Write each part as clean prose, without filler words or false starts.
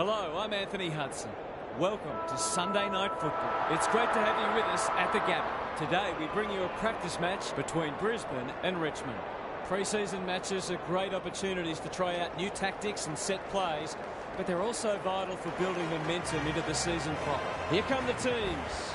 Hello, I'm Anthony Hudson. Welcome to Sunday Night Football. It's great to have you with us at the Gabba. Today we bring you a practice match between Brisbane and Richmond. Pre-season matches are great opportunities to try out new tactics and set plays, but they're also vital for building momentum into the season proper. Here come the teams.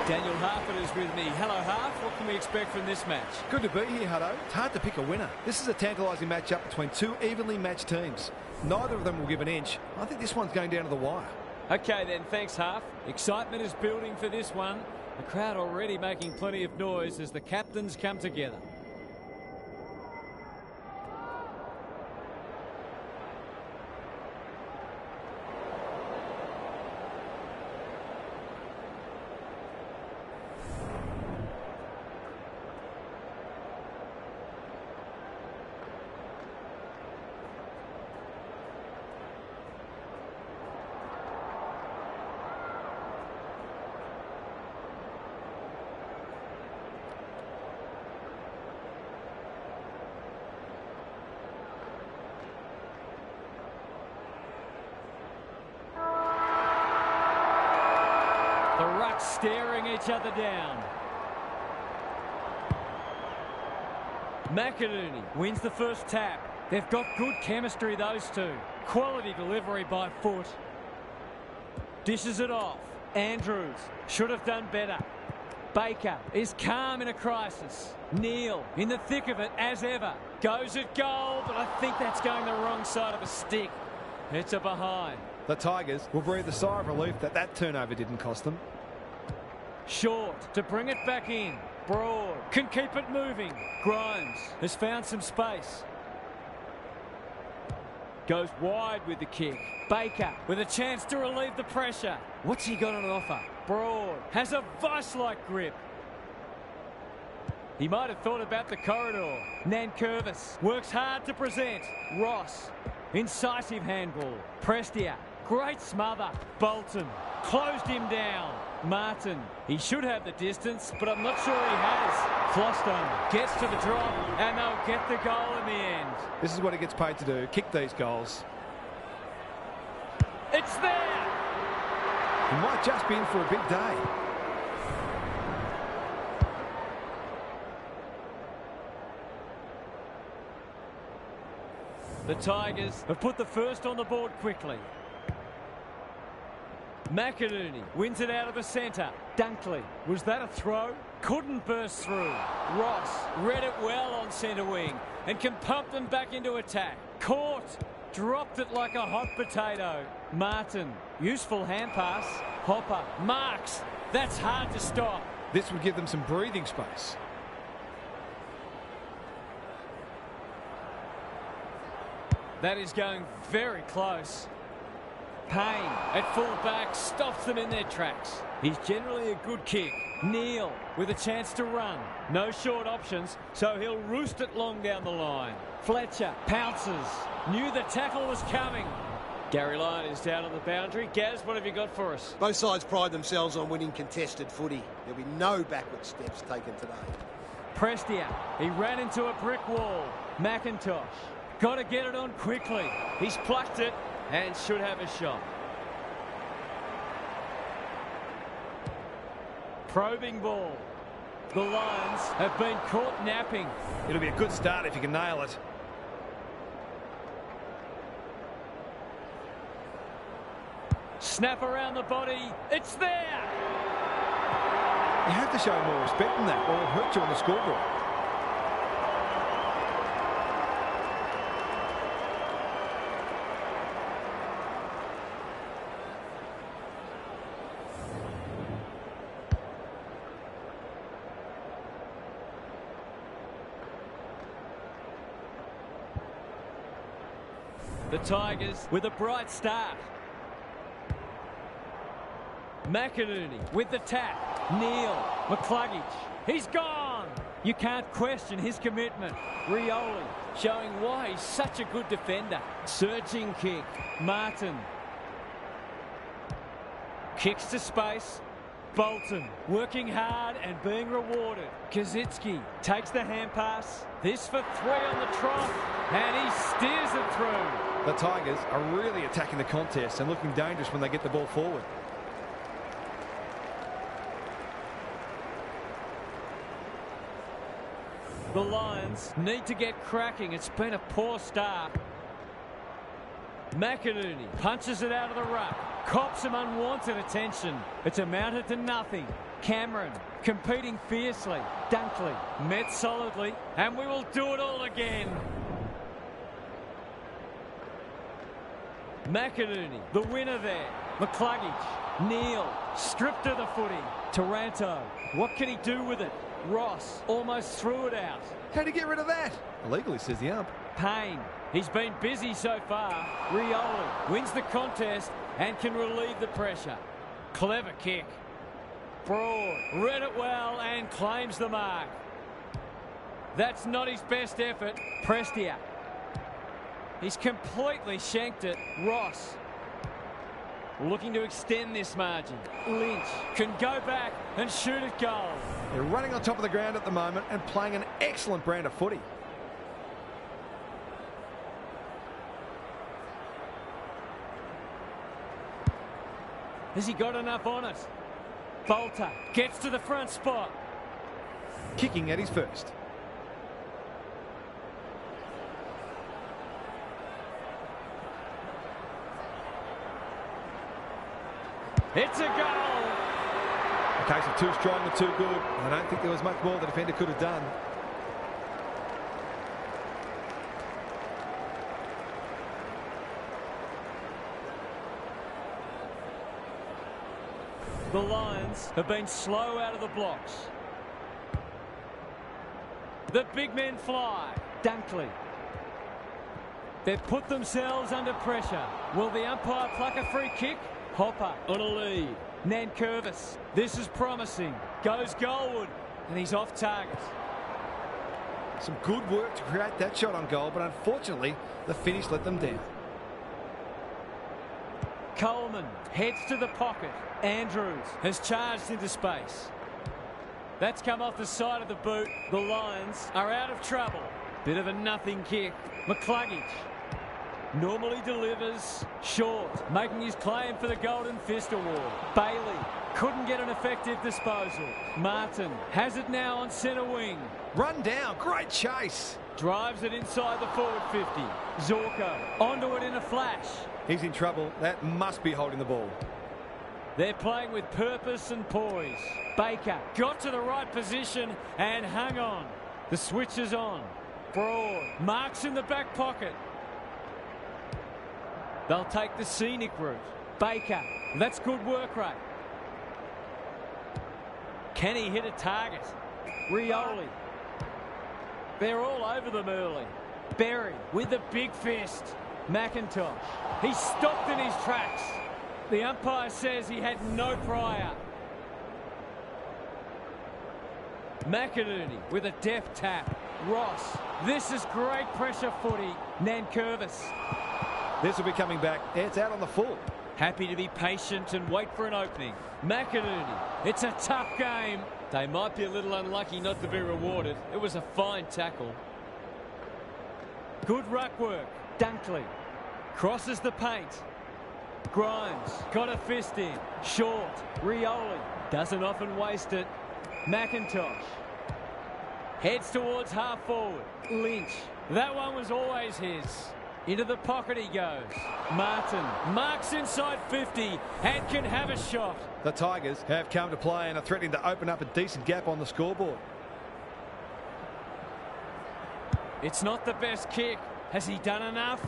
Daniel Harford is with me. Hello, Harf. What can we expect from this match? Good to be here, Hutto. It's hard to pick a winner. This is a tantalising matchup between two evenly matched teams. Neither of them will give an inch. I think this one's going down to the wire. Okay then, thanks, Harf. Excitement is building for this one. The crowd already making plenty of noise as the captains come together. The rucks staring each other down. McInerney wins the first tap. They've got good chemistry, those two. Quality delivery by foot. Dishes it off. Andrews should have done better. Baker is calm in a crisis. Neal in the thick of it as ever. Goes at goal, but I think that's going the wrong side of a stick. It's a behind. The Tigers will breathe a sigh of relief that turnover didn't cost them. Short to bring it back in. Broad can keep it moving. Grimes has found some space. Goes wide with the kick. Baker with a chance to relieve the pressure. What's he got on offer? Broad has a vice-like grip. He might have thought about the corridor. Nankervis works hard to present. Ross, incisive handball. Prestia, great smother. Bolton closed him down. Martin, he should have the distance, but I'm not sure he has. Floston gets to the drop, and they'll get the goal in the end. This is what he gets paid to do, kick these goals. It's there! He might just be in for a big day. The Tigers have put the first on the board quickly. McInerney wins it out of the centre. Dunkley, was that a throw? Couldn't burst through. Ross read it well on centre wing and can pump them back into attack. Caught, dropped it like a hot potato. Martin, useful hand pass. Hopper, marks. That's hard to stop. This would give them some breathing space. That is going very close. Payne at full back stops them in their tracks. He's generally a good kick. Neal with a chance to run. No short options, so he'll roost it long down the line. Fletcher pounces. Knew the tackle was coming. Gary Lyon is down on the boundary. Gaz, what have you got for us? Both sides pride themselves on winning contested footy. There'll be no backward steps taken today. Prestia, he ran into a brick wall. McIntosh, got to get it on quickly. He's plucked it and should have a shot. Probing ball. The Lions have been caught napping. It'll be a good start if you can nail it. Snap around the body. It's there! You have to show more respect than that or it'll hurt you on the scoreboard. The Tigers with a bright start. McInerney with the tap. Neal, McCluggage. He's gone. You can't question his commitment. Rioli showing why he's such a good defender. Surging kick. Martin. Kicks to space. Bolton working hard and being rewarded. Kazitsky takes the hand pass. This for 3 on the trot. And he steers it through. The Tigers are really attacking the contest and looking dangerous when they get the ball forward. The Lions need to get cracking. It's been a poor start. McInerney punches it out of the ruck. Cops some unwanted attention. It's amounted to nothing. Cameron competing fiercely. Dunkley met solidly. And we will do it all again. McInerney, the winner there. McCluggage. Neal stripped of the footy. Taranto. What can he do with it? Ross almost threw it out. How'd he get rid of that? Illegally, says the ump. Payne. He's been busy so far. Rioli wins the contest and can relieve the pressure. Clever kick. Broad read it well and claims the mark. That's not his best effort. Prestia. He's completely shanked it. Ross looking to extend this margin. Lynch can go back and shoot at goal. They're running on top of the ground at the moment and playing an excellent brand of footy. Has he got enough on it? Bolter gets to the front spot. Kicking at his first. It's a goal. A case of too strong and too good. I don't think there was much more the defender could have done. The Lions have been slow out of the blocks. The big men fly. Dunkley. They've put themselves under pressure. Will the umpire pluck a free kick? Hopper on a lead. Nankervis. This is promising. Goes goalward. And he's off target. Some good work to create that shot on goal, but unfortunately, the finish let them down. Coleman heads to the pocket. Andrews has charged into space. That's come off the side of the boot. The Lions are out of trouble. Bit of a nothing kick. McCluggage normally delivers short, making his claim for the Golden Fist Award. Bailey couldn't get an effective disposal. Martin has it now on centre wing. Run down, great chase. Drives it inside the forward 50. Zorko onto it in a flash. He's in trouble. That must be holding the ball. They're playing with purpose and poise. Baker got to the right position and hung on. The switch is on. Broad marks in the back pocket. They'll take the scenic route. Baker, that's good work rate. Can he hit a target? Rioli. They're all over them early. Berry with the big fist. McIntosh. He's stopped in his tracks. The umpire says he had no prior. McInerney with a deft tap. Ross. This is great pressure footy. Nankervis. This will be coming back. It's out on the full. Happy to be patient and wait for an opening. McInerney. It's a tough game. They might be a little unlucky not to be rewarded. It was a fine tackle. Good ruck work. Dunkley. Crosses the paint. Grimes got a fist in. Short. Rioli doesn't often waste it. McIntosh heads towards half forward. Lynch. That one was always his. Into the pocket he goes. Martin marks inside 50 and can have a shot. The Tigers have come to play and are threatening to open up a decent gap on the scoreboard. It's not the best kick. Has he done enough?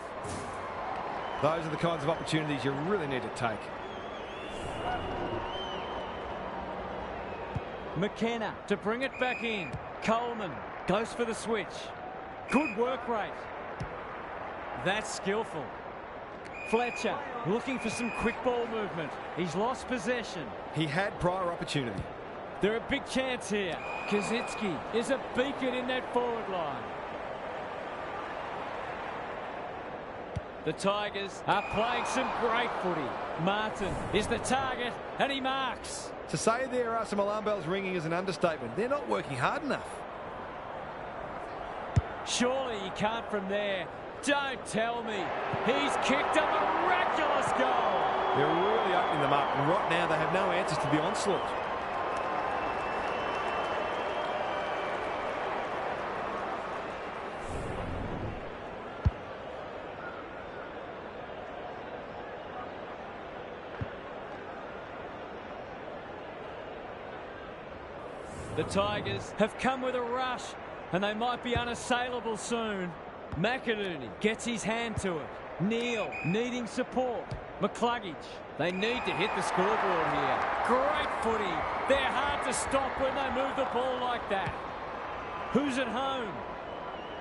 Those are the kinds of opportunities you really need to take. McKenna to bring it back in. Coleman goes for the switch. Good work rate. That's skillful. Fletcher looking for some quick ball movement. He's lost possession. He had prior opportunity. They're a big chance here. Kazitsky is a beacon in that forward line. The Tigers are playing some great footy. Martin is the target, and he marks. To say there are some alarm bells ringing is an understatement. They're not working hard enough. Surely he can't from there. Don't tell me. He's kicked a miraculous goal. They're really opening them up, and right now they have no answers to the onslaught. The Tigers have come with a rush, and they might be unassailable soon. McInerney gets his hand to it. Neal needing support. McCluggage. They need to hit the scoreboard here. Great footy. They're hard to stop when they move the ball like that. Who's at home?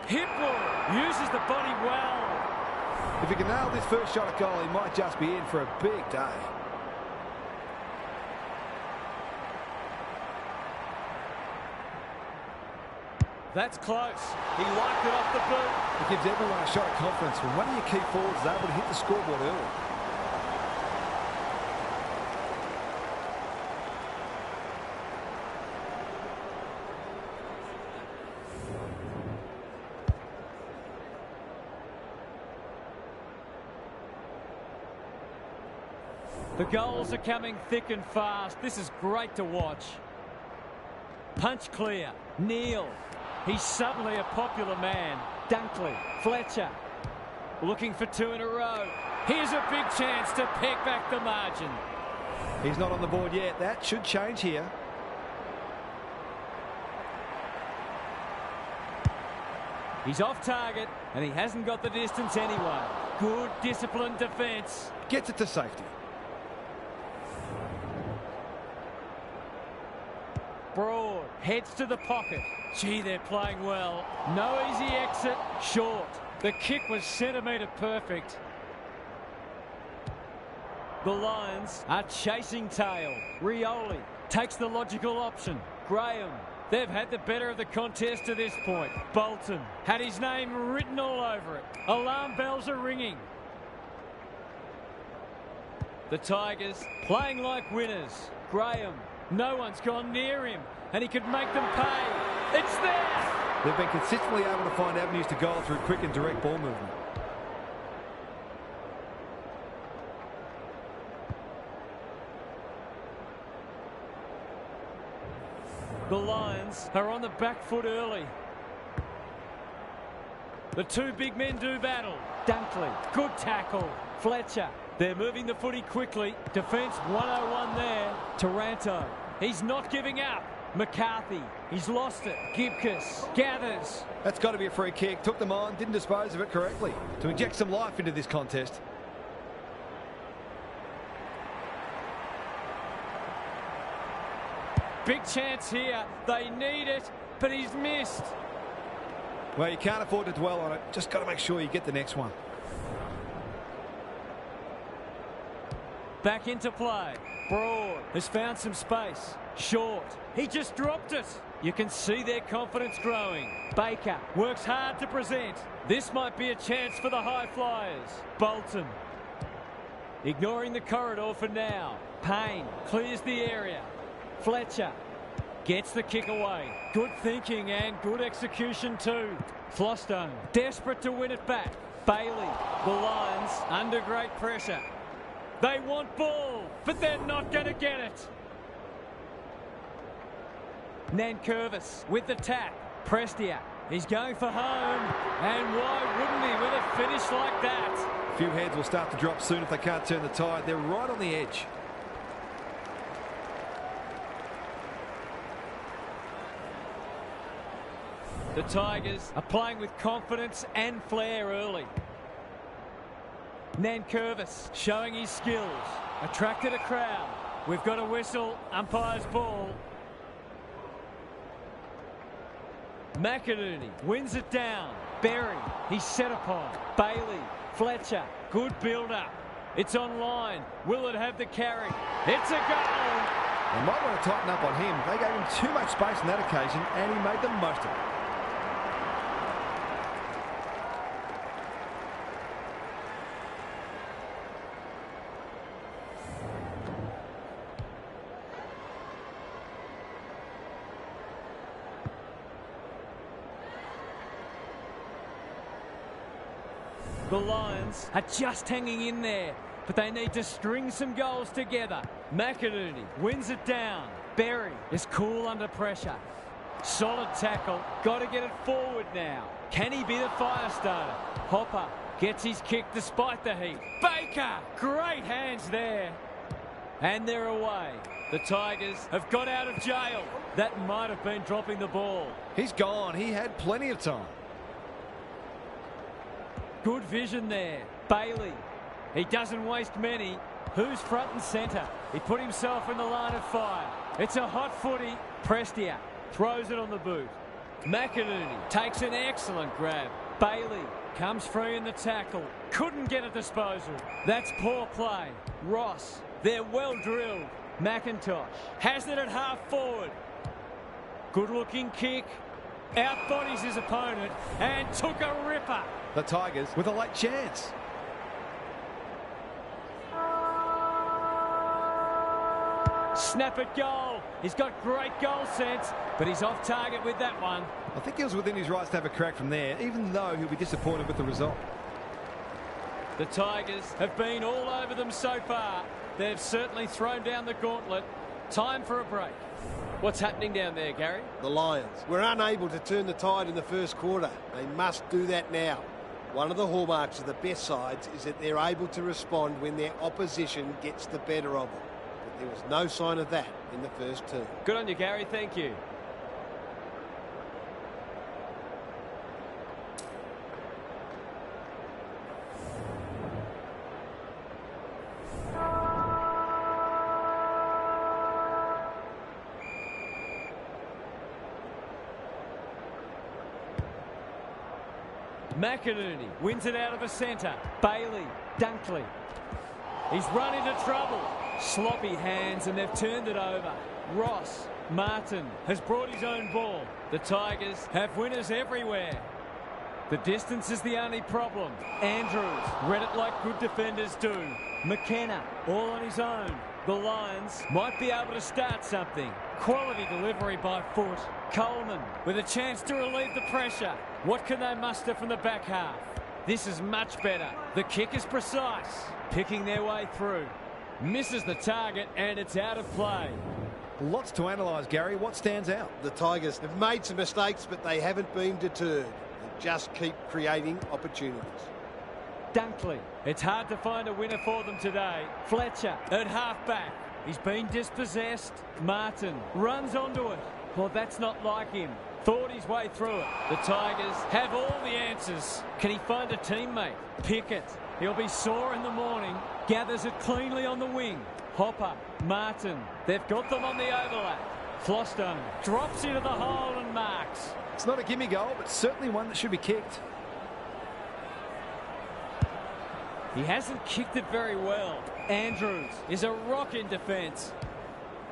Hipwood uses the body well. If he can nail this first shot at goal, he might just be in for a big day. That's close. He wiped it off the boot. It gives everyone a shot of confidence when one of your key forwards is able to hit the scoreboard early. The goals are coming thick and fast. This is great to watch. Punch clear. Neal. He's suddenly a popular man. Dunkley. Fletcher. Looking for two in a row. Here's a big chance to peg back the margin. He's not on the board yet. That should change here. He's off target, and he hasn't got the distance anyway. Good, disciplined defence. Gets it to safety. Broad heads to the pocket. Gee, they're playing well. No easy exit. Short. The kick was centimetre perfect. The Lions are chasing tail. Rioli takes the logical option. Graham. They've had the better of the contest to this point. Bolton had his name written all over it. Alarm bells are ringing. The Tigers playing like winners. Graham. No one's gone near him, and he could make them pay. It's there! They've been consistently able to find avenues to goal through quick and direct ball movement. The Lions are on the back foot early. The two big men do battle. Dunkley, good tackle. Fletcher. They're moving the footy quickly. Defence 101 there. Taranto. He's not giving up. McCarthy. He's lost it. Gibcus gathers. That's got to be a free kick. Took them on, didn't dispose of it correctly. To inject some life into this contest. Big chance here. They need it, but he's missed. Well, you can't afford to dwell on it. Just got to make sure you get the next one. Back into play. Broad has found some space. Short. He just dropped it. You can see their confidence growing. Baker works hard to present. This might be a chance for the high flyers. Bolton. Ignoring the corridor for now. Payne clears the area. Fletcher gets the kick away. Good thinking and good execution too. Flostone desperate to win it back. Bailey. The Lions under great pressure. They want ball, but they're not going to get it. Nankervis with the tap. Prestia. He's going for home. And why wouldn't he with a finish like that? A few heads will start to drop soon if they can't turn the tide. They're right on the edge. The Tigers are playing with confidence and flair early. Nankervis showing his skills. Attracted a crowd. We've got a whistle. Umpire's ball. McInerney wins it down. Berry. He's set upon. Bailey. Fletcher. Good build-up. It's online. Will it have the carry? It's a goal. They might want to tighten up on him. They gave him too much space on that occasion, and he made the most of it. The Lions are just hanging in there, but they need to string some goals together. McInerney wins it down. Berry is cool under pressure. Solid tackle. Got to get it forward now. Can he be the fire starter? Hopper gets his kick despite the heat. Baker! Great hands there. And they're away. The Tigers have got out of jail. That might have been dropping the ball. He's gone. He had plenty of time. Good vision there. Bailey. He doesn't waste many. Who's front and centre? He put himself in the line of fire. It's a hot footy. Prestia throws it on the boot. McInerney takes an excellent grab. Bailey comes free in the tackle. Couldn't get a disposal. That's poor play. Ross. They're well drilled. McIntosh has it at half forward. Good looking kick. Outbodies his opponent and took a ripper. The Tigers with a late chance. Snap at goal. He's got great goal sense, but he's off target with that one. I think he was within his rights to have a crack from there, even though he'll be disappointed with the result. The Tigers have been all over them so far. They've certainly thrown down the gauntlet. Time for a break. What's happening down there, Gary? The Lions were unable to turn the tide in the first quarter. They must do that now. One of the hallmarks of the best sides is that they're able to respond when their opposition gets the better of them. But there was no sign of that in the first term. Good on you, Gary. Thank you. McInerney wins it out of the centre. Bailey, Dunkley. He's run into trouble. Sloppy hands and they've turned it over. Ross, Martin has brought his own ball. The Tigers have winners everywhere. The distance is the only problem. Andrews read it like good defenders do. McKenna all on his own. The Lions might be able to start something. Quality delivery by foot. Coleman with a chance to relieve the pressure. What can they muster from the back half? This is much better. The kick is precise. Picking their way through. Misses the target and it's out of play. Lots to analyse, Gary. What stands out? The Tigers have made some mistakes, but they haven't been deterred. They just keep creating opportunities. Dunkley. It's hard to find a winner for them today. Fletcher at half-back. He's been dispossessed. Martin runs onto it. Well, that's not like him. Thought his way through it. The Tigers have all the answers. Can he find a teammate? Pickett. He'll be sore in the morning. Gathers it cleanly on the wing. Hopper. Martin. They've got them on the overlap. Flostone drops into the hole and marks. It's not a gimme goal, but certainly one that should be kicked. He hasn't kicked it very well. Andrews is a rock in defence.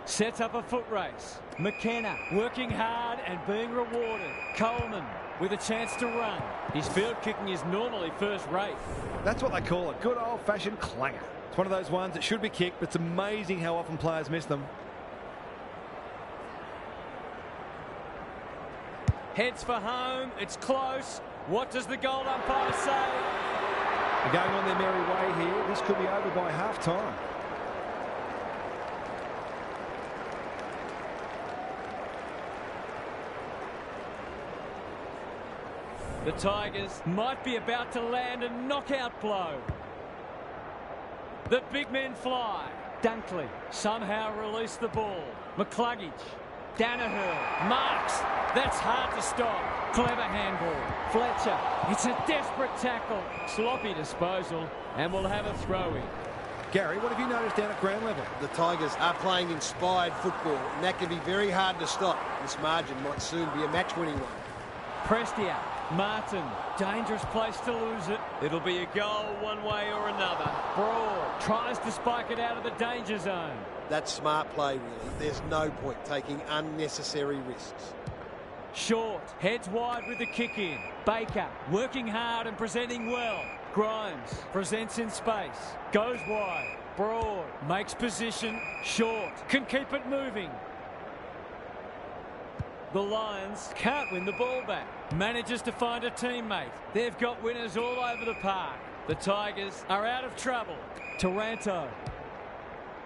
Sets up a foot race. McKenna working hard and being rewarded. Coleman with a chance to run. His field kicking is normally first rate. That's what they call a good old-fashioned clanger. It's one of those ones that should be kicked, but it's amazing how often players miss them. Heads for home. It's close. What does the goal umpire say? They're going on their merry way here. This could be over by half-time. The Tigers might be about to land a knockout blow. The big men fly. Dunkley somehow released the ball. McCluggage. Danaher marks. That's hard to stop. Clever handball. Fletcher. It's a desperate tackle. Sloppy disposal. And we'll have a throw-in. Gary, what have you noticed down at ground level? The Tigers are playing inspired football, and that can be very hard to stop. This margin might soon be a match-winning one. Prestia Martin, dangerous place to lose it. It'll be a goal one way or another. Broad tries to spike it out of the danger zone. That's smart play, really. There's no point taking unnecessary risks. Short, heads wide with the kick in. Baker, working hard and presenting well. Grimes, presents in space. Goes wide. Broad, makes position. Short, can keep it moving. The Lions can't win the ball back. Manages to find a teammate. They've got winners all over the park. The Tigers are out of trouble. Taranto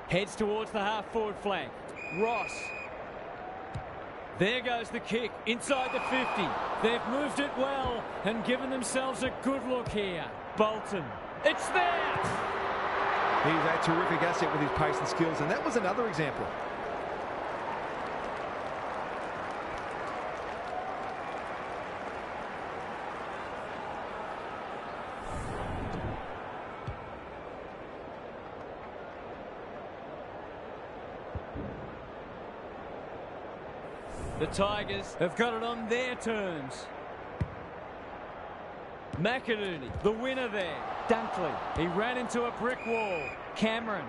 heads towards the half-forward flank. Ross. There goes the kick inside the 50. They've moved it well and given themselves a good look here. Bolton. It's there! He's a terrific asset with his pace and skills, and that was another example. The Tigers have got it on their terms. McInerney, the winner there. Dunkley, he ran into a brick wall. Cameron.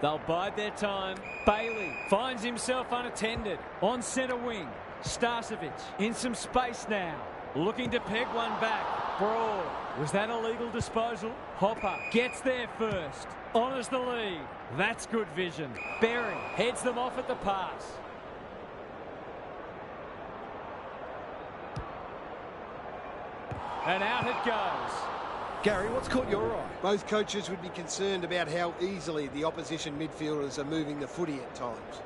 They'll bide their time. Bailey finds himself unattended. On centre wing. Starcevic in some space now. Looking to peg one back. Broad. Was that a legal disposal? Hopper gets there first. Honours the lead. That's good vision. Berry heads them off at the pass. And out it goes. Gary, what's caught your eye? Both coaches would be concerned about how easily the opposition midfielders are moving the footy at times.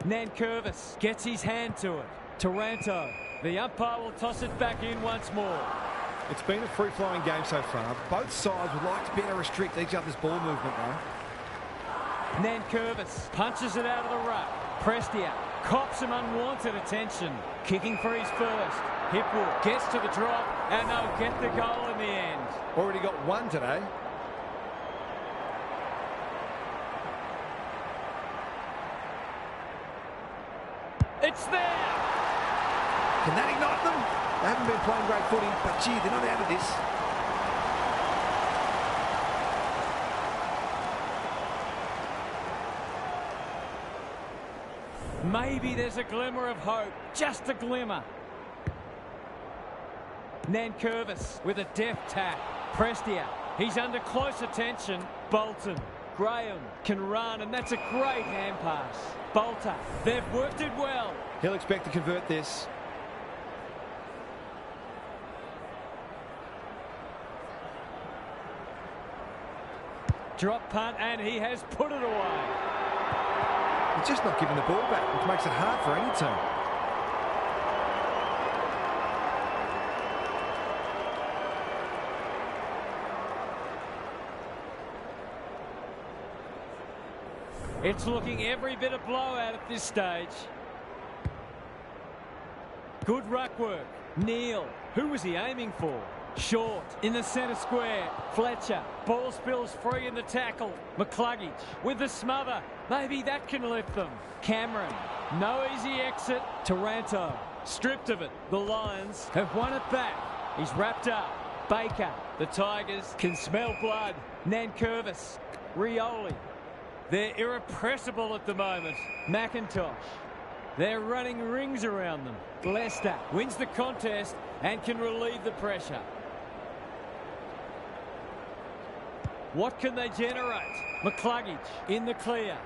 Nankervis gets his hand to it. Taranto. The umpire will toss it back in once more. It's been a free-flowing game so far. Both sides would like to better restrict each other's ball movement, though. Nankervis punches it out of the ruck. Prestia cops some unwanted attention. Kicking for his first. Hipwood gets to the drop and they'll get the goal in the end. Already got one today. It's there! Can that ignite them? They haven't been playing great footy, but gee, they're not out of this. Maybe there's a glimmer of hope, just a glimmer. Nankervis with a deft tap. Prestia, he's under close attention. Bolton, Graham can run, and that's a great hand pass. Bolter, they've worked it well. He'll expect to convert this. Drop punt, and he has put it away. He's just not giving the ball back, which makes it hard for any team. It's looking every bit a blowout at this stage. Good ruck work. Neal, who was he aiming for? Short in the centre square. Fletcher, ball spills free in the tackle. McCluggage with the smother. Maybe that can lift them. Cameron, no easy exit. Taranto, stripped of it. The Lions have won it back. He's wrapped up. Baker, the Tigers can smell blood. Nankervis, Rioli. They're irrepressible at the moment. McIntosh. They're running rings around them. Leicester wins the contest and can relieve the pressure. What can they generate? McCluggage in the clear.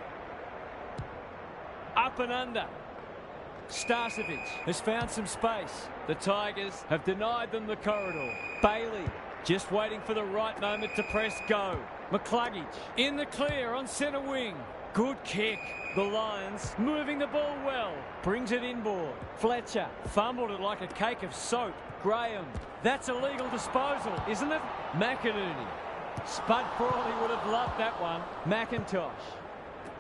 Up and under. Starcevic has found some space. The Tigers have denied them the corridor. Bailey just waiting for the right moment to press go. McCluggage in the clear on centre wing. Good kick. The Lions moving the ball well. Brings it inboard. Fletcher fumbled it like a cake of soap. Graham. That's a legal disposal, isn't it? McInerney. Spud Crawley would have loved that one. McIntosh.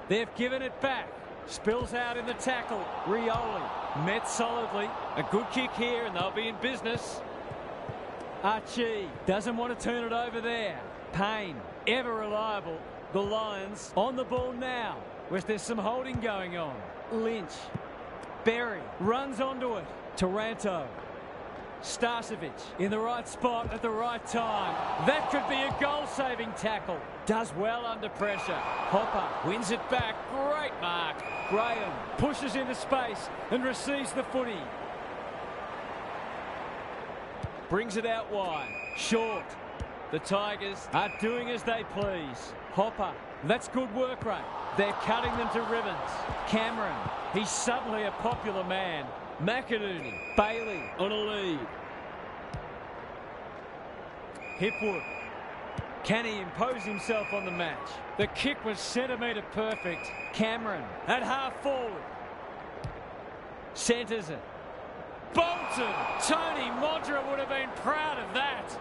They've given it back. Spills out in the tackle. Rioli. Met solidly. A good kick here and they'll be in business. Archie doesn't want to turn it over there. Payne, ever reliable. The Lions on the ball now. Whereas there's some holding going on. Lynch. Berry runs onto it. Taranto. Starcevic in the right spot at the right time. That could be a goal-saving tackle. Does well under pressure. Hopper wins it back. Great mark. Graham pushes into space and receives the footy. Brings it out wide. Short. The Tigers are doing as they please. Hopper. That's good work rate. They're cutting them to ribbons. Cameron. He's suddenly a popular man. McInerney. Bailey on a lead. Hipwood. Can he impose himself on the match? The kick was centimetre perfect. Cameron at half forward. Centres it. Bolton. Tony Modra would have been proud of that.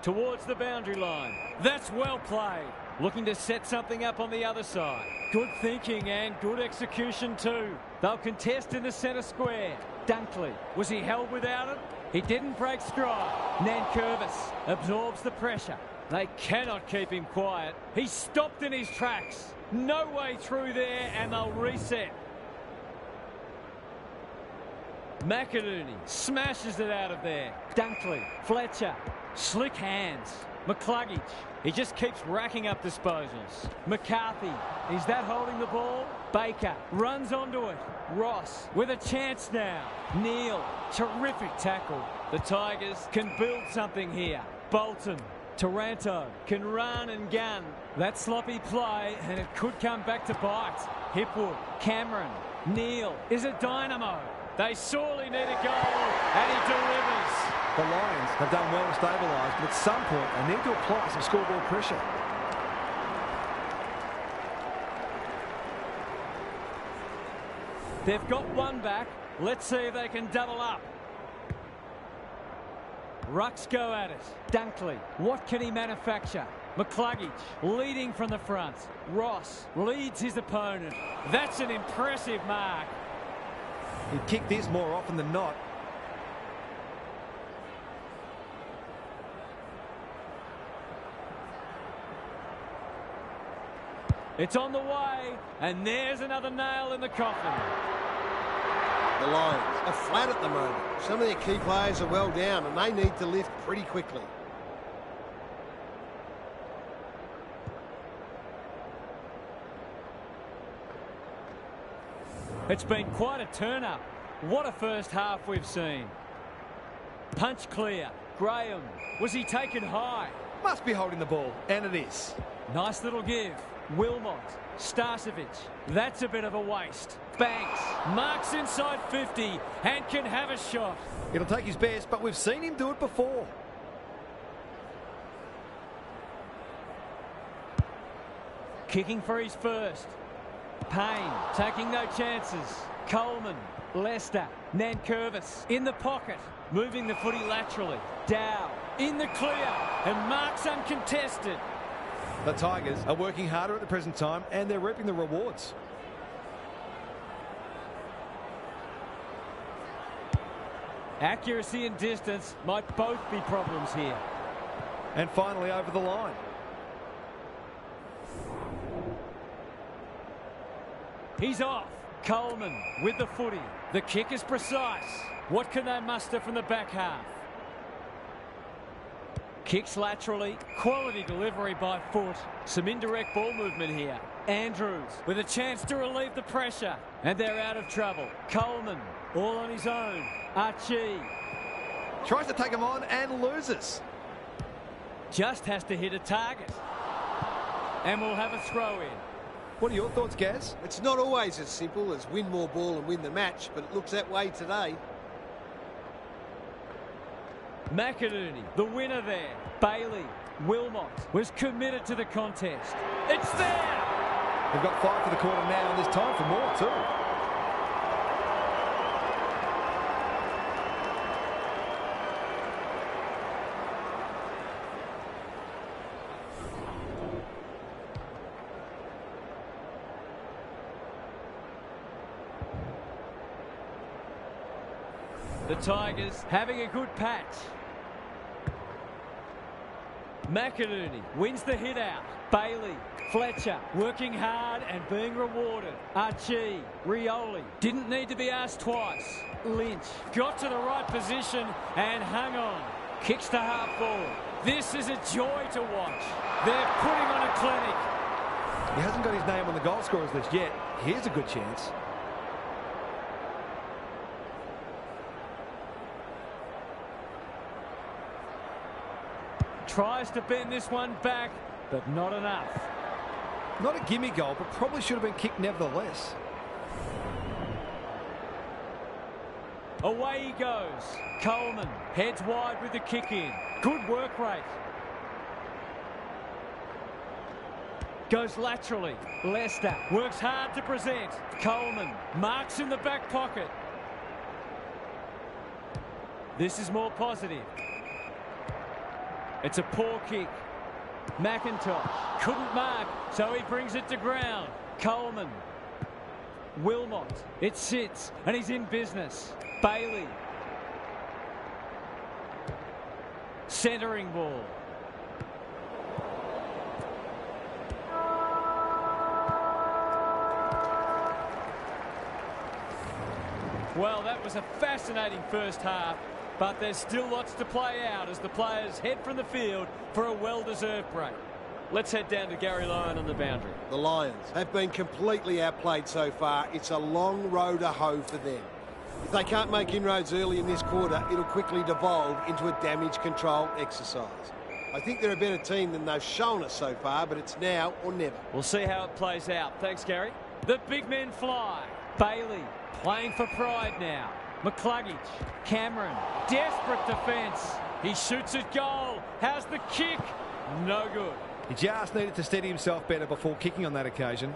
Towards the boundary line. That's well played. Looking to set something up on the other side. Good thinking and good execution too. They'll contest in the centre square. Dunkley. Was he held without it? He didn't break stride. Nankervis absorbs the pressure. They cannot keep him quiet. He's stopped in his tracks. No way through there and they'll reset. McInerney smashes it out of there. Dunkley. Fletcher. Slick hands. McCluggage. He just keeps racking up disposals. McCarthy. Is that holding the ball? Baker runs onto it. Ross with a chance now. Neal. Terrific tackle. The Tigers can build something here. Bolton. Taranto can run and gun. That sloppy play and it could come back to bite. Hipwood. Cameron. Neal is a dynamo. They sorely need a goal and he delivers. The Lions have done well to stabilise, but at some point they need to apply some scoreboard pressure. They've got one back. Let's see if they can double up. Rucks go at it. Dunkley. What can he manufacture? McCluggage leading from the front. Ross leads his opponent. That's an impressive mark. He'd kick this more often than not. It's on the way, and there's another nail in the coffin. The Lions are flat at the moment. Some of their key players are well down, and they need to lift pretty quickly. It's been quite a turn-up. What a first half we've seen. Punch clear. Graham. Was he taken high? Must be holding the ball, and it is. Nice little give. Wilmot. Starcevic. That's a bit of a waste. Banks. Marks inside 50 and can have a shot. It'll take his best, but we've seen him do it before. Kicking for his first. Payne taking no chances. Coleman. Lester. Nankervis in the pocket. Moving the footy laterally. Dow in the clear and marks uncontested. The Tigers are working harder at the present time and they're reaping the rewards. Accuracy and distance might both be problems here. And finally over the line. He's off. Coleman with the footy. The kick is precise. What can they muster from the back half? Kicks laterally. Quality delivery by foot. Some indirect ball movement here. Andrews with a chance to relieve the pressure. And they're out of trouble. Coleman all on his own. Archie. Tries to take him on and loses. Just has to hit a target. And we'll have a throw in. What are your thoughts, Gaz? It's not always as simple as win more ball and win the match, but it looks that way today. McInerney, the winner there. Bailey, Wilmot was committed to the contest. It's there! They've got 5 for the quarter now, and there's time for more too. The Tigers having a good patch. McInerney wins the hit out. Bailey Fletcher working hard and being rewarded. Archie, Rioli, didn't need to be asked twice. Lynch got to the right position and hung on. Kicks to half forward. This is a joy to watch. They're putting on a clinic. He hasn't got his name on the goal scorers list yet. Here's a good chance. Tries to bend this one back, but not enough. Not a gimme goal, but probably should have been kicked nevertheless. Away he goes. Coleman heads wide with the kick in. Good work rate. Goes laterally. Leicester works hard to present. Coleman marks in the back pocket. This is more positive. It's a poor kick. McIntosh couldn't mark, so he brings it to ground. Coleman. Wilmot. It sits, and he's in business. Bailey. Centering ball. Well, that was a fascinating first half, but there's still lots to play out as the players head from the field for a well-deserved break. Let's head down to Gary Lyon on the boundary. The Lions have been completely outplayed so far. It's a long road to hoe for them. If they can't make inroads early in this quarter, it'll quickly devolve into a damage control exercise. I think they're a better team than they've shown us so far, but it's now or never. We'll see how it plays out. Thanks, Gary. The big men fly. Bailey playing for pride now. McCluggage. Cameron. Desperate defence. He shoots at goal. How's the kick? No good. He just needed to steady himself better before kicking on that occasion.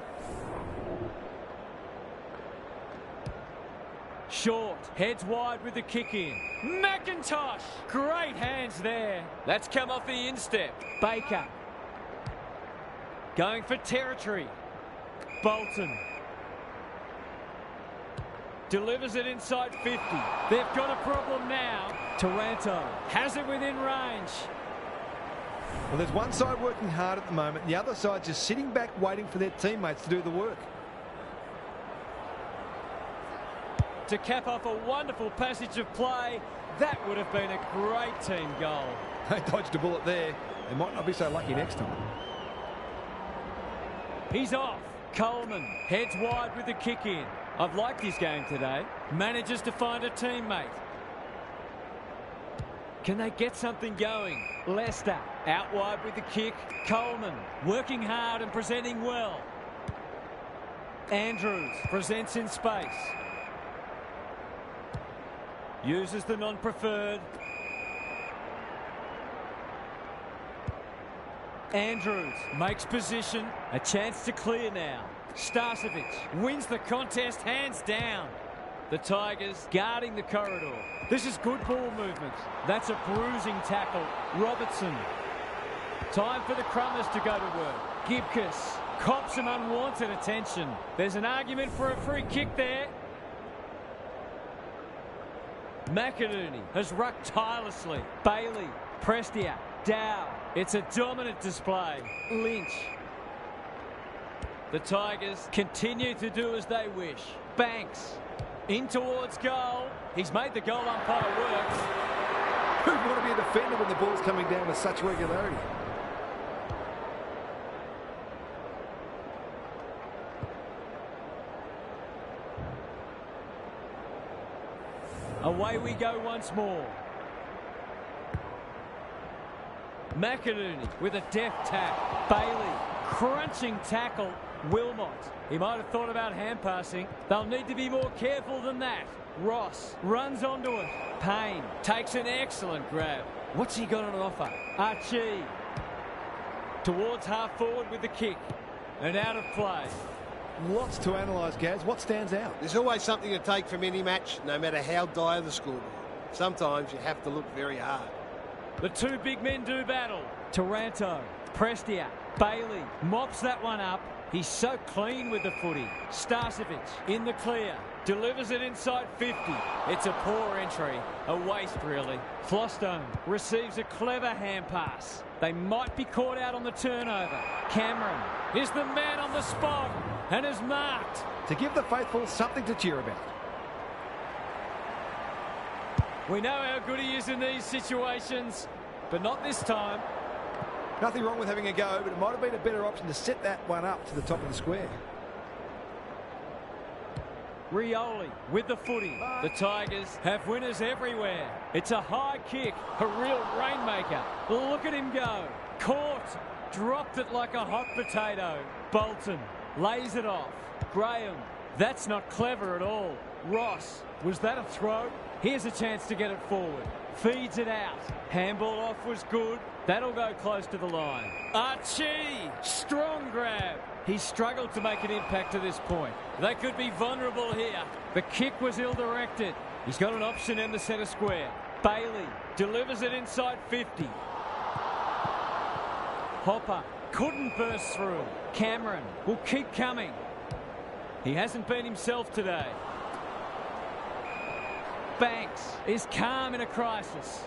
Short, heads wide with the kick in. McIntosh, great hands there. That's come off the instep. Baker, going for territory. Bolton, delivers it inside 50. They've got a problem now. Taranto has it within range. Well, there's one side working hard at the moment, and the other side just sitting back waiting for their teammates to do the work. To cap off a wonderful passage of play, that would have been a great team goal. They dodged a bullet there. They might not be so lucky next time. He's off. Coleman heads wide with the kick in. I've liked his game today. Manages to find a teammate. Can they get something going? Leicester out wide with the kick. Coleman working hard and presenting well. Andrews presents in space. Uses the non-preferred. Andrews makes position. A chance to clear now. Starcevic wins the contest hands down. The Tigers guarding the corridor. This is good ball movement. That's a bruising tackle. Robertson. Time for the Crummers to go to work. Gibcus cops some unwanted attention. There's an argument for a free kick there. McInerney has rucked tirelessly. Bailey, Prestia, Dow. It's a dominant display. Lynch. The Tigers continue to do as they wish. Banks in towards goal. He's made the goal umpire work. Who'd want to be a defender when the ball's coming down with such regularity? Away we go once more. McInerney with a deft tap. Bailey, crunching tackle. Wilmot, he might have thought about hand passing. They'll need to be more careful than that. Ross runs onto it. Payne takes an excellent grab. What's he got on offer? Archie towards half forward with the kick. And out of play. Lots to analyse, Gaz. What stands out? There's always something to take from any match, no matter how dire the scoreboard. Sometimes you have to look very hard. The two big men do battle. Taranto, Prestia, Bailey mops that one up. He's so clean with the footy. Starcevic in the clear. Delivers it inside 50. It's a poor entry. A waste, really. Flostone receives a clever hand pass. They might be caught out on the turnover. Cameron is the man on the spot and is marked. To give the faithful something to cheer about. We know how good he is in these situations, but not this time. Nothing wrong with having a go, but it might have been a better option to set that one up to the top of the square. Rioli with the footy. The Tigers have winners everywhere. It's a high kick, a real rainmaker. Look at him go. Caught, dropped it like a hot potato. Bolton lays it off. Graham, that's not clever at all. Ross, was that a throw? Here's a chance to get it forward. Feeds it out. Handball off was good. That'll go close to the line. Archie, strong grab. He struggled to make an impact to this point. They could be vulnerable here. The kick was ill-directed. He's got an option in the centre square. Bailey delivers it inside 50. Hopper couldn't burst through. Cameron will keep coming. He hasn't been himself today. Banks is calm in a crisis.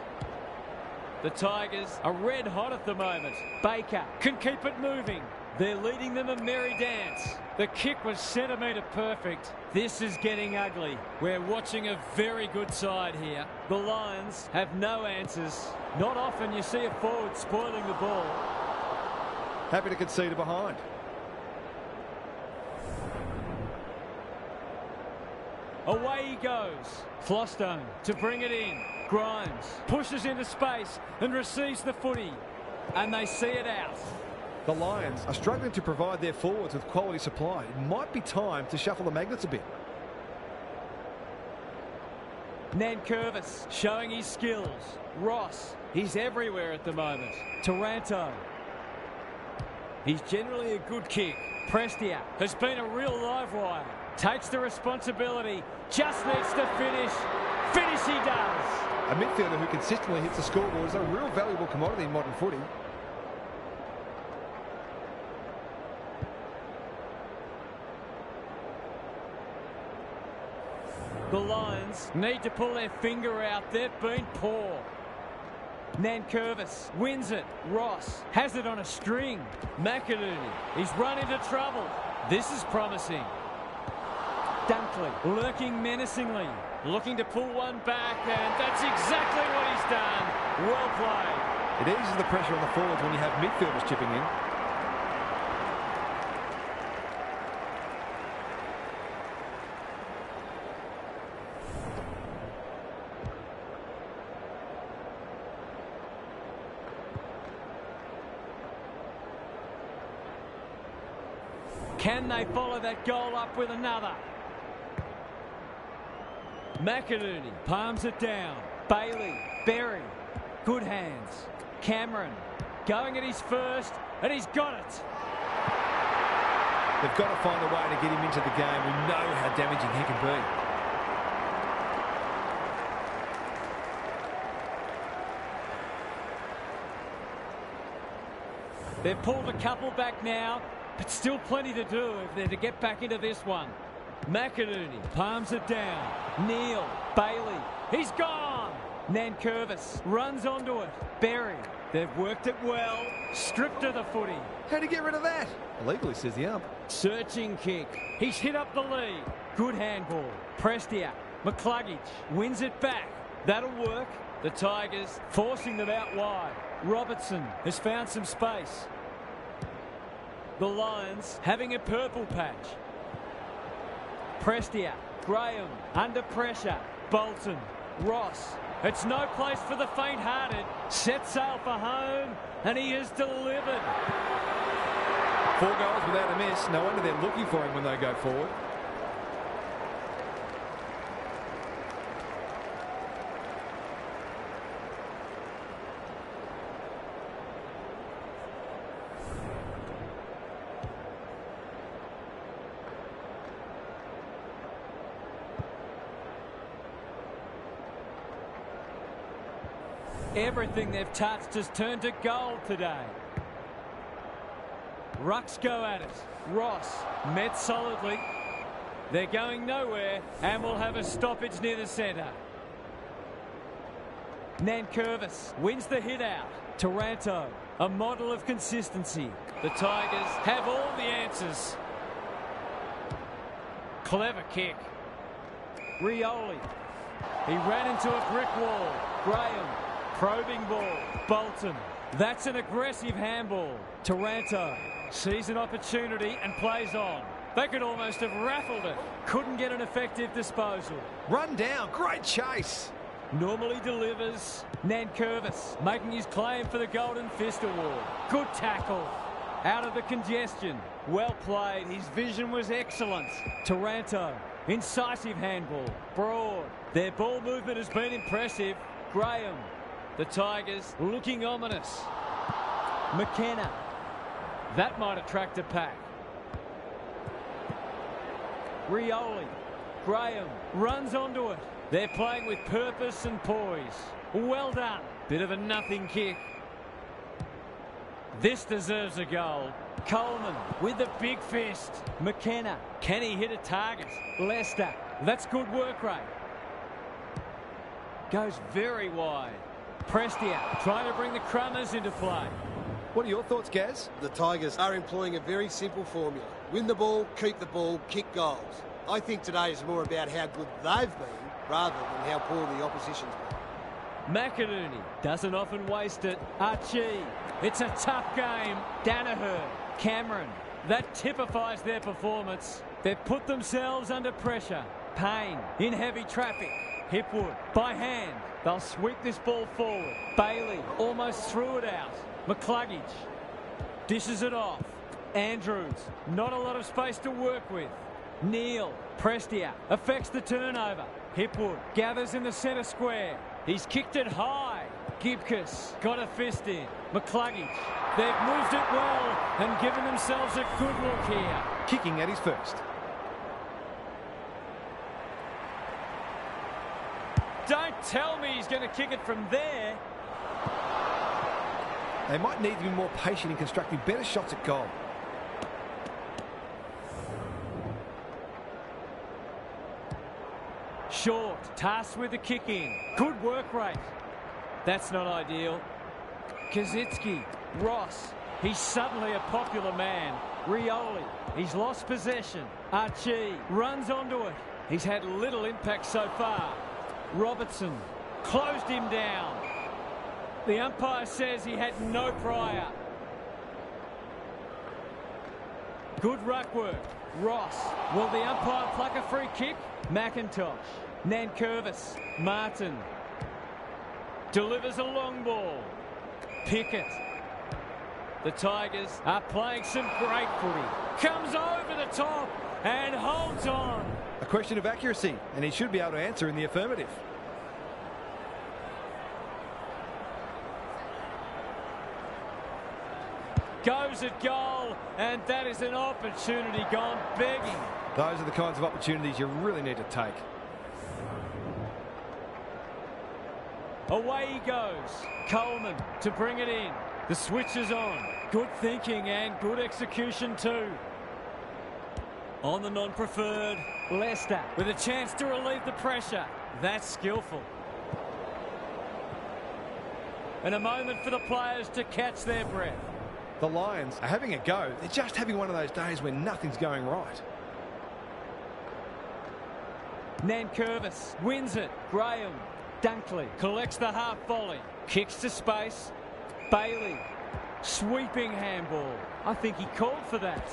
The Tigers are red hot at the moment. Baker can keep it moving. They're leading them a merry dance. The kick was centimetre perfect. This is getting ugly. We're watching a very good side here. The Lions have no answers. Not often you see a forward spoiling the ball. Happy to concede it behind. Away he goes. Flostone to bring it in. Grimes pushes into space and receives the footy. And they see it out. The Lions are struggling to provide their forwards with quality supply. It might be time to shuffle the magnets a bit. Nankervis showing his skills. Ross, he's everywhere at the moment. Taranto. He's generally a good kick. Prestia has been a real live wire. Takes the responsibility. Just needs to finish. Finish he does. A midfielder who consistently hits the scoreboard is a real valuable commodity in modern footy. The Lions need to pull their finger out. They've been poor. Nankervis wins it. Ross has it on a string. McInerney, he's run into trouble. This is promising. Dunkley lurking menacingly. Looking to pull one back, and that's exactly what he's done. Well played. It eases the pressure on the forwards when you have midfielders chipping in. Can they follow that goal up with another? McInerney palms it down. Bailey, Berry, good hands. Cameron going at his first, and he's got it. They've got to find a way to get him into the game. We know how damaging he can be. They've pulled a couple back now, but still plenty to do if they're to get back into this one. McInerney palms it down. Neal, Bailey, he's gone. Nankervis runs onto it. Berry, they've worked it well. Stripped of the footy. How'd he get rid of that? Illegally, says the ump. Searching kick. He's hit up the lead. Good handball. Prestia, McCluggage wins it back. That'll work. The Tigers forcing them out wide. Robertson has found some space. The Lions having a purple patch. Prestia, Graham under pressure. Bolton, Ross. It's no place for the faint-hearted. Set sail for home, and he has delivered. 4 goals without a miss. No wonder they're looking for him when they go forward. Everything they've touched has turned to gold today. Rucks go at it. Ross met solidly. They're going nowhere and will have a stoppage near the centre. Nankervis wins the hit out. Taranto, a model of consistency. The Tigers have all the answers. Clever kick. Rioli. He ran into a brick wall. Graham. Probing ball. Bolton. That's an aggressive handball. Taranto sees an opportunity and plays on. They could almost have raffled it. Couldn't get an effective disposal. Run down. Great chase. Normally delivers. Nankervis making his claim for the Golden Fist Award. Good tackle. Out of the congestion. Well played. His vision was excellent. Taranto. Incisive handball. Broad. Their ball movement has been impressive. Graham. The Tigers looking ominous. McKenna. That might attract a pack. Rioli. Graham runs onto it. They're playing with purpose and poise. Well done. Bit of a nothing kick. This deserves a goal. Coleman with the big fist. McKenna. Can he hit a target? Lester. That's good work rate. Goes very wide. Prestia trying to bring the Crummers into play. What are your thoughts, Gaz? The Tigers are employing a very simple formula. Win the ball, keep the ball, kick goals. I think today is more about how good they've been rather than how poor the opposition's been. McInerney doesn't often waste it. Archie. It's a tough game. Danaher. Cameron. That typifies their performance. They've put themselves under pressure. Payne in heavy traffic. Hipwood by hand. They'll sweep this ball forward. Bailey almost threw it out. McCluggage dishes it off. Andrews, not a lot of space to work with. Neal, Prestia affects the turnover. Hipwood gathers in the centre square. He's kicked it high. Gibcus got a fist in. McCluggage, they've moved it well and given themselves a good look here. Kicking at his first. Don't tell me he's going to kick it from there. They might need to be more patient in constructing better shots at goal. Short, tasked with the kick in. Good work rate. That's not ideal. Kazitsky, Ross. He's suddenly a popular man. Rioli, he's lost possession. Archie runs onto it. He's had little impact so far. Robertson closed him down. The umpire says he had no prior. Good ruck work. Ross. Will the umpire pluck a free kick? McIntosh. Nankervis. Martin. Delivers a long ball. Pickett. The Tigers are playing some great footy. Comes over the top and holds on. A question of accuracy, and he should be able to answer in the affirmative. Goes at goal, and that is an opportunity gone begging. Those are the kinds of opportunities you really need to take. Away he goes. Coleman to bring it in. The switch is on. Good thinking and good execution too. On the non-preferred, Lester with a chance to relieve the pressure. That's skillful. And a moment for the players to catch their breath. The Lions are having a go. They're just having one of those days when nothing's going right. Nankervis wins it. Graham. Dunkley collects the half volley. Kicks to space. Bailey. Sweeping handball. I think he called for that.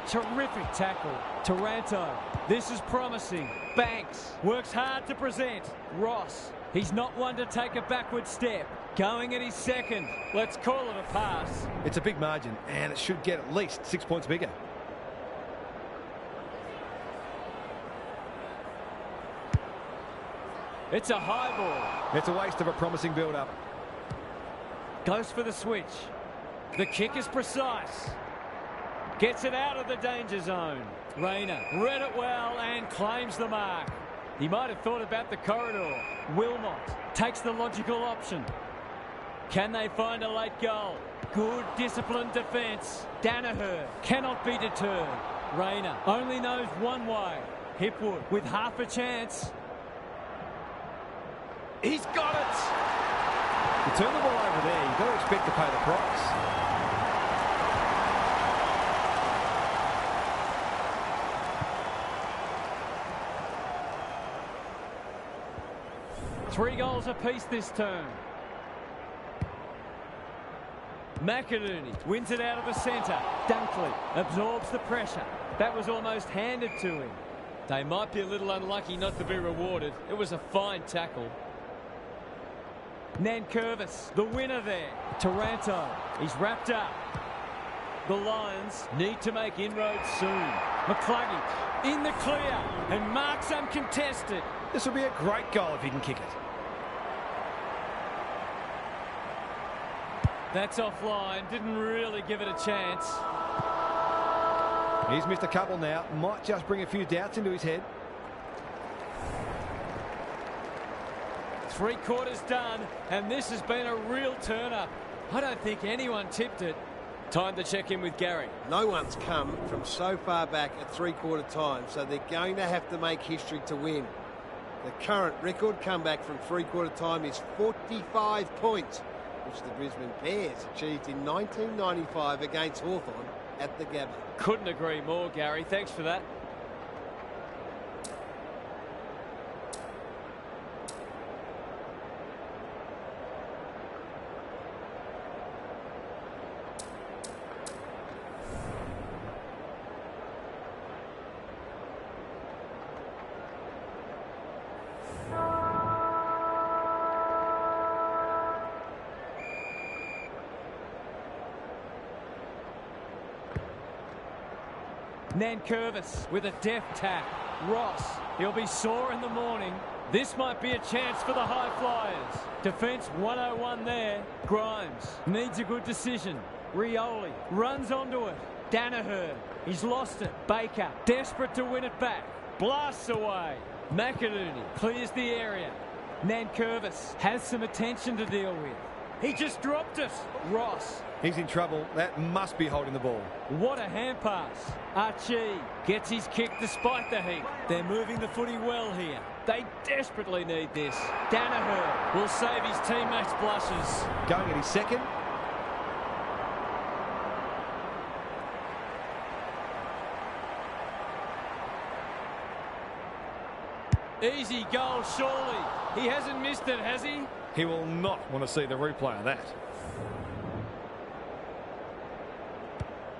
Terrific tackle. Taranto. This is promising. Banks works hard to present. Ross. He's not one to take a backward step. Going at his second. Let's call it a pass. It's a big margin, and it should get at least 6 points bigger. It's a high ball. It's a waste of a promising build-up. Goes for the switch. The kick is precise. Gets it out of the danger zone. Rayner read it well and claims the mark. He might have thought about the corridor. Wilmot takes the logical option. Can they find a late goal? Good disciplined defence. Danaher cannot be deterred. Rayner only knows one way. Hipwood with half a chance. He's got it! You turn the ball over there, you've got to expect to pay the price. Three goals apiece this term. McInerney wins it out of the centre. Dunkley absorbs the pressure. That was almost handed to him. They might be a little unlucky not to be rewarded. It was a fine tackle. Nankervis, the winner there. Taranto, he's wrapped up. The Lions need to make inroads soon. McCluggage in the clear and marks uncontested. This will be a great goal if he can kick it. That's offline, didn't really give it a chance. He's missed a couple now, might just bring a few doubts into his head. 3/4 done, and this has been a real turn-up. I don't think anyone tipped it. Time to check in with Gary. No one's come from so far back at 3/4 time, so they're going to have to make history to win. The current record comeback from 3/4 time is 45 points, which the Brisbane Bears achieved in 1995 against Hawthorn at the Gabba. Couldn't agree more, Gary. Thanks for that. Nankervis with a deft tap. Ross, he'll be sore in the morning. This might be a chance for the high flyers. Defence 101 there. Grimes needs a good decision. Rioli runs onto it. Danaher, he's lost it. Baker, desperate to win it back. Blasts away. McInerney clears the area. Nankervis has some attention to deal with. He just dropped it. Ross. He's in trouble. That must be holding the ball. What a hand pass. Archie gets his kick despite the heat. They're moving the footy well here. They desperately need this. Danaher will save his teammates' blushes. Going at his second. Easy goal, surely. He hasn't missed it, has he? He will not want to see the replay of that.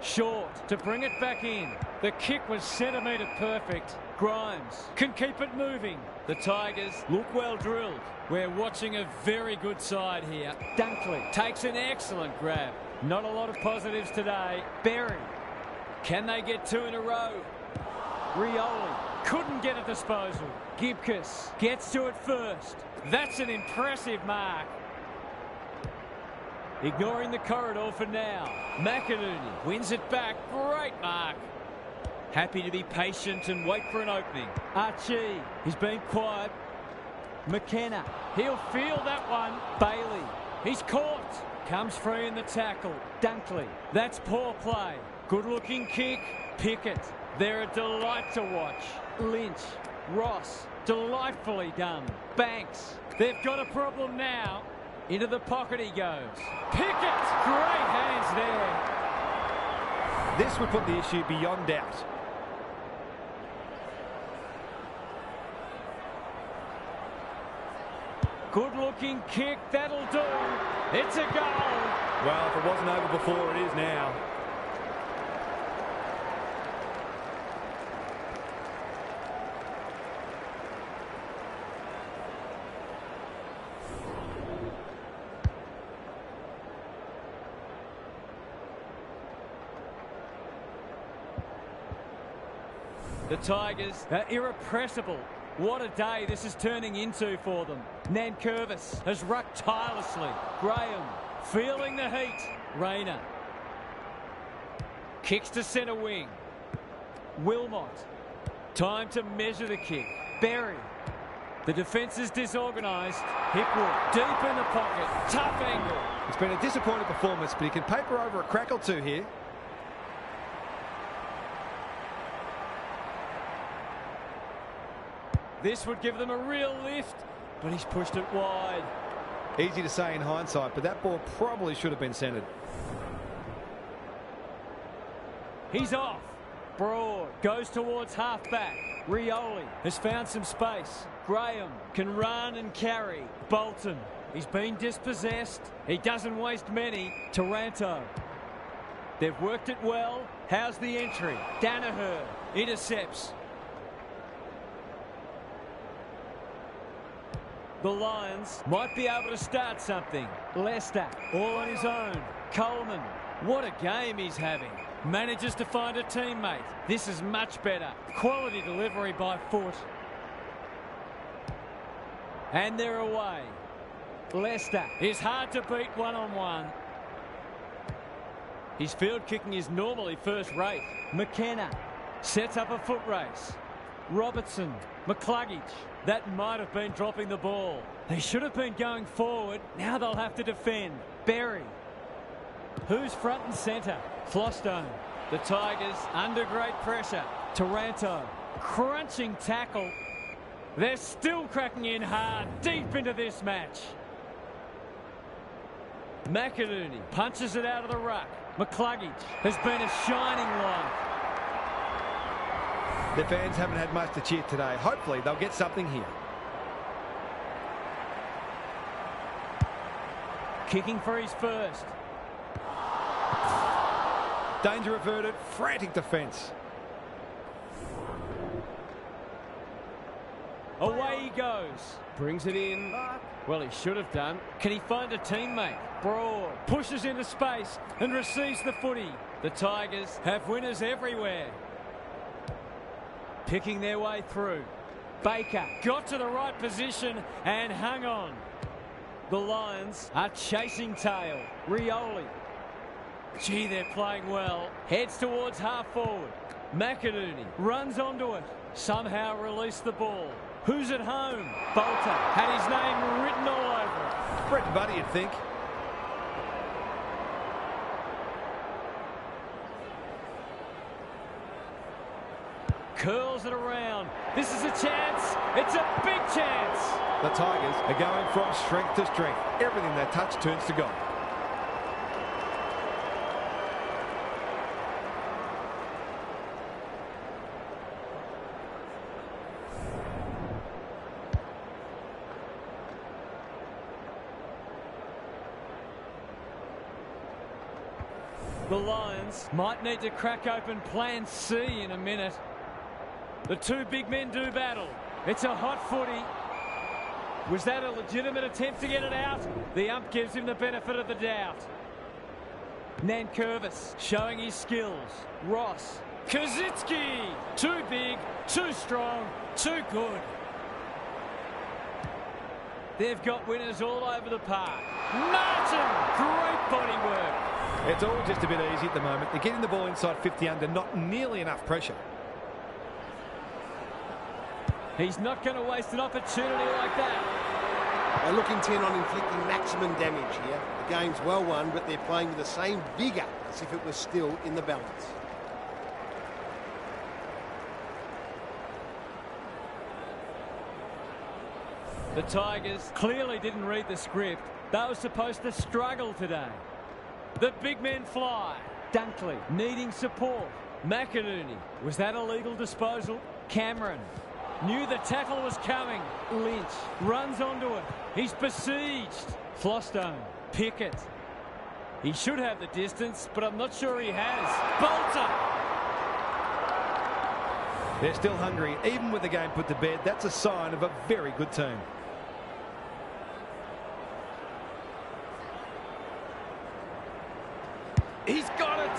Short to bring it back in. The kick was centimetre perfect. Grimes can keep it moving. The Tigers look well drilled. We're watching a very good side here. Dunkley takes an excellent grab. Not a lot of positives today. Berry. Can they get two in a row? Rioli couldn't get a disposal. Gibcus gets to it first. That's an impressive mark. Ignoring the corridor for now. McInerney wins it back. Great mark. Happy to be patient and wait for an opening. Archie, he's been quiet. McKenna, he'll feel that one. Bailey, he's caught. Comes free in the tackle. Dunkley, that's poor play. Good looking kick. Pickett, they're a delight to watch. Lynch, Ross, delightfully done. Banks, they've got a problem now. Into the pocket he goes. Pickett, great hands there. This would put the issue beyond doubt. Good looking kick, that'll do. It's a goal. Well, if it wasn't over before, it is now. The Tigers are irrepressible. What a day this is turning into for them. Nankervis has rucked tirelessly. Graham feeling the heat. Rayner kicks to centre wing. Wilmot. Time to measure the kick. Berry. The defence is disorganised. Hipwood deep in the pocket. Tough angle. It's been a disappointing performance, but he can paper over a crack or two here. This would give them a real lift, but he's pushed it wide. Easy to say in hindsight, but that ball probably should have been centred. He's off. Broad goes towards half-back. Rioli has found some space. Graham can run and carry. Bolton, he's been dispossessed. He doesn't waste many. Taranto. They've worked it well. How's the entry? Danaher intercepts. The Lions might be able to start something. Leicester all on his own. Coleman, what a game he's having. Manages to find a teammate. This is much better. Quality delivery by foot. And they're away. Leicester is hard to beat one-on-one. His field kicking is normally first rate. McKenna sets up a foot race. Robertson, McCluggage. That might have been dropping the ball. They should have been going forward. Now they'll have to defend. Berry. Who's front and centre? Flostone. The Tigers under great pressure. Taranto. Crunching tackle. They're still cracking in hard deep into this match. McInerney punches it out of the ruck. McCluggage has been a shining light. The fans haven't had much to cheer today. Hopefully they'll get something here. Kicking for his first. Danger averted. Frantic defence. Away he goes. Brings it in. Well, he should have done. Can he find a teammate? Broad pushes into space and receives the footy. The Tigers have winners everywhere. Picking their way through. Baker got to the right position and hung on. The Lions are chasing tail. Rioli. Gee, they're playing well. Heads towards half forward. McInerney runs onto it. Somehow released the ball. Who's at home? Bolter had his name written all over it. Bread and butter, you'd think. Curls it around. This is a chance. It's a big chance. The Tigers are going from strength to strength. Everything they touch turns to gold. The Lions might need to crack open plan C in a minute. The two big men do battle. It's a hot footy. Was that a legitimate attempt to get it out? The ump gives him the benefit of the doubt. Nankervis showing his skills. Ross. Kazitsky. Too big, too strong, too good. They've got winners all over the park. Martin. Great body work. It's all just a bit easy at the moment. They're getting the ball inside 50 under, not nearly enough pressure. He's not going to waste an opportunity like that. They look intent on inflicting maximum damage here. The game's well won, but they're playing with the same vigour as if it was still in the balance. The Tigers clearly didn't read the script. They were supposed to struggle today. The big men fly. Dunkley needing support. McInerney. Was that a legal disposal? Cameron knew the tackle was coming. Lynch runs onto it. He's besieged. Flostone. Pickett. He should have the distance, but I'm not sure he has. Bolter. They're still hungry. Even with the game put to bed, that's a sign of a very good team. He's got it.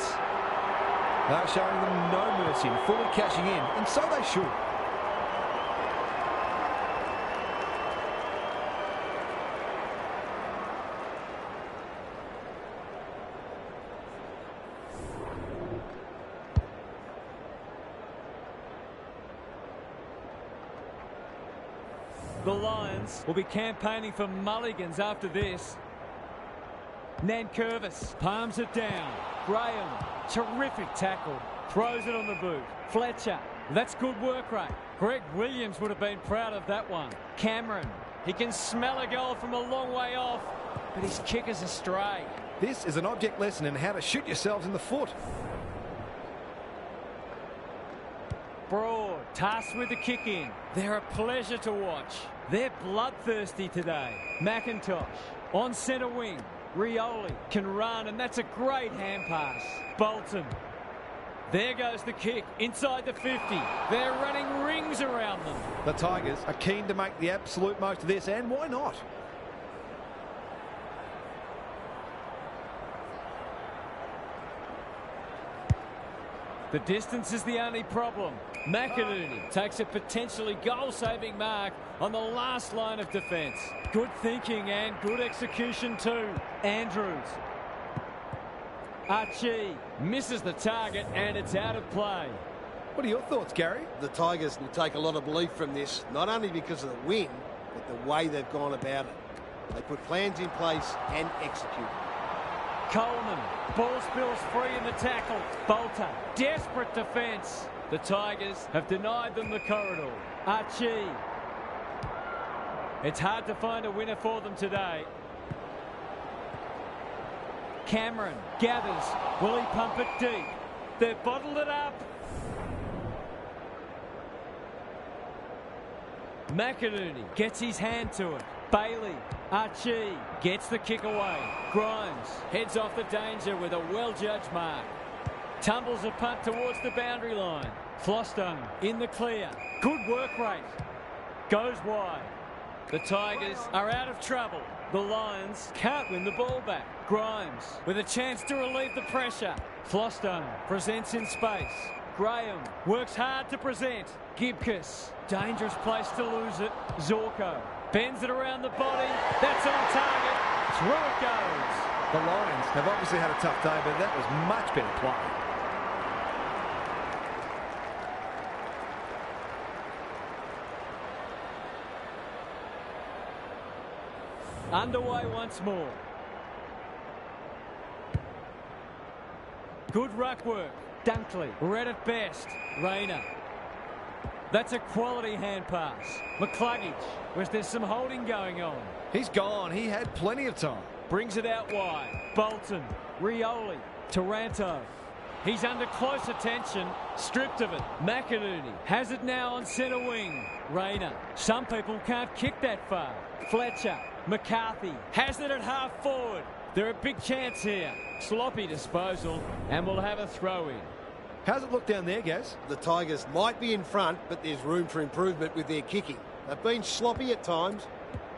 They're showing them no mercy and fully cashing in, and so they should. The Lions will be campaigning for mulligans after this. Nankervis palms it down. Graham, terrific tackle. Throws it on the boot. Fletcher, that's good work rate. Greg Williams would have been proud of that one. Cameron, he can smell a goal from a long way off, but his kick is astray. This is an object lesson in how to shoot yourselves in the foot. Broad, tasked with the kick in. They're a pleasure to watch. They're bloodthirsty today. McIntosh, on centre wing. Rioli can run, and that's a great hand pass. Bolton. There goes the kick inside the 50. They're running rings around them. The Tigers are keen to make the absolute most of this, and why not? The distance is the only problem. McIntosh takes a potentially goal-saving mark on the last line of defence. Good thinking and good execution too. Andrews. Archie misses the target and it's out of play. What are your thoughts, Gary? The Tigers will take a lot of belief from this, not only because of the win, but the way they've gone about it. They put plans in place and execute. Coleman, ball spills free in the tackle. Bolter, desperate defence. The Tigers have denied them the corridor. Archie. It's hard to find a winner for them today. Cameron gathers. Will he pump it deep? They've bottled it up. McIntosh gets his hand to it. Bailey. Archie gets the kick away. Grimes heads off the danger with a well-judged mark. Tumbles a punt towards the boundary line. Flostone in the clear. Good work rate. Goes wide. The Tigers are out of trouble. The Lions can't win the ball back. Grimes with a chance to relieve the pressure. Flostone presents in space. Graham works hard to present. Gibcus, dangerous place to lose it. Zorko bends it around the body. That's on target. Through it goes. The Lions have obviously had a tough day, but that was much better play. Underway once more. Good ruck work. Dunkley, read at best. Rayner. That's a quality hand pass. McCluggage, where's there's some holding going on. He's gone. He had plenty of time. Brings it out wide. Bolton, Rioli, Taranto. He's under close attention, stripped of it. McIntosh has it now on centre wing. Rayner, some people can't kick that far. Fletcher, McCarthy has it at half forward. They're a big chance here. Sloppy disposal, and we'll have a throw in. How's it look down there, Gaz? The Tigers might be in front, but there's room for improvement with their kicking. They've been sloppy at times.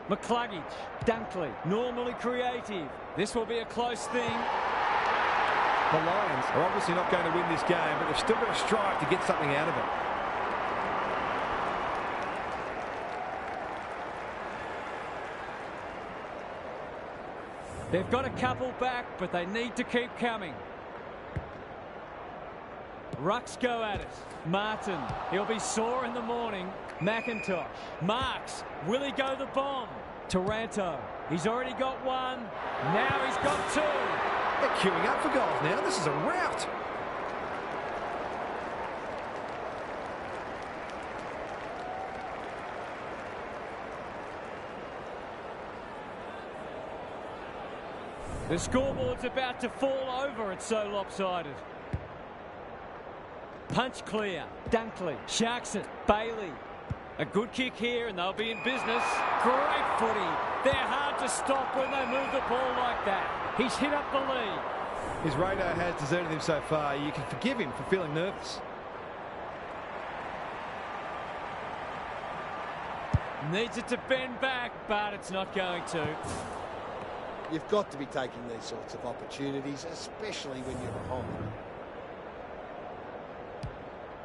McCluggage, Dunkley, normally creative. This will be a close thing. The Lions are obviously not going to win this game, but they've still got to strive to get something out of it. They've got a couple back, but they need to keep coming. Rucks go at it. Martin, he'll be sore in the morning. McIntosh, Marks, will he go the bomb? Taranto, he's already got one. Now he's got two. They're queuing up for goals now. This is a rout. The scoreboard's about to fall over, it's so lopsided. Punch clear. Dunkley sharks it. Bailey. A good kick here and they'll be in business. Great footy. They're hard to stop when they move the ball like that. He's hit up the lead. His radar has deserted him so far. You can forgive him for feeling nervous. Needs it to bend back, but it's not going to. You've got to be taking these sorts of opportunities, especially when you're behind.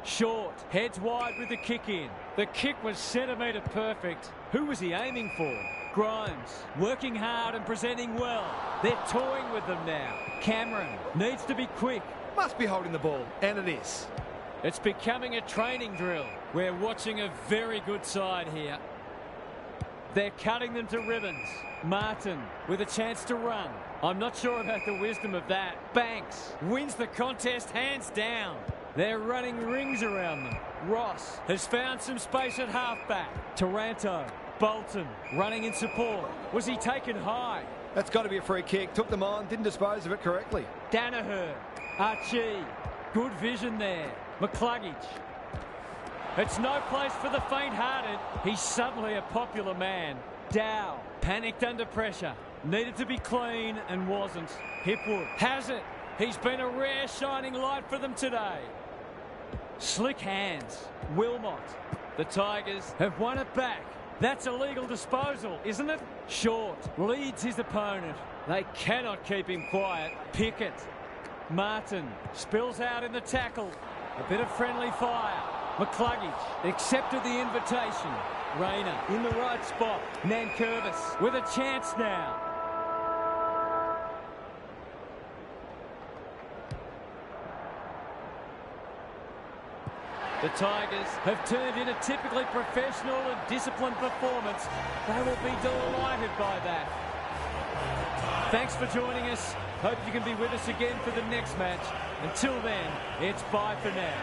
Short, heads wide with the kick in. The kick was centimetre perfect. Who was he aiming for? Grimes, working hard and presenting well. They're toying with them now. Cameron needs to be quick. Must be holding the ball, and it is. It's becoming a training drill. We're watching a very good side here. They're cutting them to ribbons. Martin with a chance to run. I'm not sure about the wisdom of that. Banks wins the contest hands down. They're running rings around them. Ross has found some space at halfback. Taranto, Bolton running in support. Was he taken high? That's got to be a free kick. Took them on, didn't dispose of it correctly. Danaher, Archie, good vision there. McCluggage. It's no place for the faint-hearted. He's suddenly a popular man. Dow panicked under pressure. Needed to be clean and wasn't. Hipwood has it. He's been a rare shining light for them today. Slick hands. Wilmot. The Tigers have won it back. That's a legal disposal, isn't it? Short leads his opponent. They cannot keep him quiet. Pickett. Martin spills out in the tackle. A bit of friendly fire. McCluggage accepted the invitation. Rayner in the right spot. Nankervis with a chance now. The Tigers have turned in a typically professional and disciplined performance. They will be delighted by that. Thanks for joining us. Hope you can be with us again for the next match. Until then, it's bye for now.